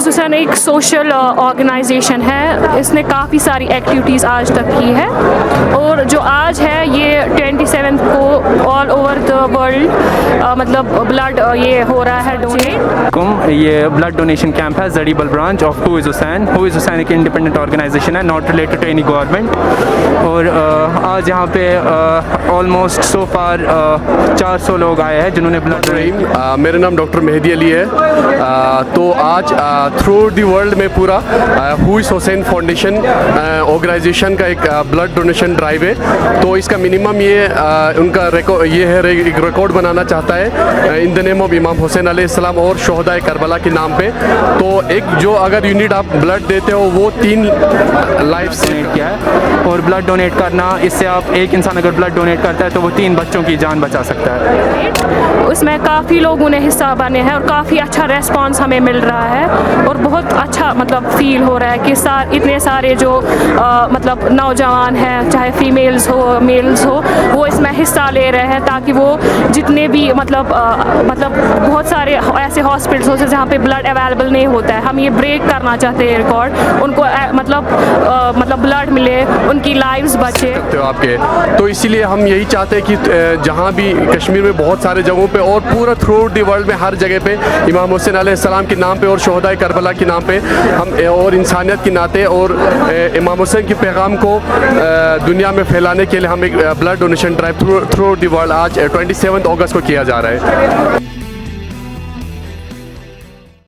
हुइज़ हुसैन एक social organisation है। इसने काफ़ी सारी एक्टिविटीज़ आज तक की है और जो आज है ये 27 को ऑल ओवर द वर्ल्ड मतलब ब्लड ये हो रहा है डोनेट। ये ब्लड डोनेशन कैंप है जड़ीबल ब्रांच ऑफ हुइज़ हुसैन। हुइज़ हुसैन एक इंडिपेंडेंट ऑर्गेनाइजेशन है, not related to any government. और आज यहाँ पे ऑलमोस्ट सो फार 400 लोग आए हैं जिन्होंने ब्लड डोनेट। मेरा नाम डॉक्टर मेहदी अली है। तो आज थ्रू द वर्ल्ड में पूरा हुइज़ हुसैन फाउंडेशन ऑर्गेनाइजेशन का एक ब्लड डोनेशन ड्राइव है। तो इसका मिनिमम ये उनका ये है एक रिकॉर्ड बनाना चाहता है इन द नेम ऑफ इमाम हुसैन अलैहिस्सलाम और शोहदाए करबला के नाम पे। तो एक जो अगर यूनिट आप ब्लड देते हो वो 3 लाइफ डोनेट किया है। और ब्लड डोनेट करना, इससे आप एक इंसान अगर ब्लड डोनेट करता है तो वो 3 बच्चों की जान बचा सकता है। उसमें काफ़ी लोगों ने हिस्सा बने हैं और काफ़ी अच्छा रेस्पॉन्स हमें मिल रहा है और बहुत अच्छा मतलब फील हो रहा है कि इतने सारे जो मतलब नौजवान हैं, चाहे फीमेल्स हो मेल्स हो, वो इसमें हिस्सा ले रहे हैं ताकि वो जितने भी मतलब बहुत सारे ऐसे हॉस्पिटल्स होते हैं जहाँ पे ब्लड अवेलेबल नहीं होता है, हम ये ब्रेक करना चाहते हैं रिकॉर्ड। उनको मतलब ब्लड मिले, उनकी लाइव्स बचे हो आपके। तो इसीलिए हम यही चाहते हैं कि जहाँ भी कश्मीर में बहुत सारे जगहों पे और पूरा थ्रू आउट द वर्ल्ड में हर जगह पे इमाम हुसैन अलैहिस्सलाम के नाम पे और शोहदाए करबला के नाम पे हम और इंसानियत के नाते और इमाम हुसैन के पैगाम को दुनिया में फैलाने के लिए हम एक blood donation drive through out the world आज 27 अगस्त को किया जा रहा है।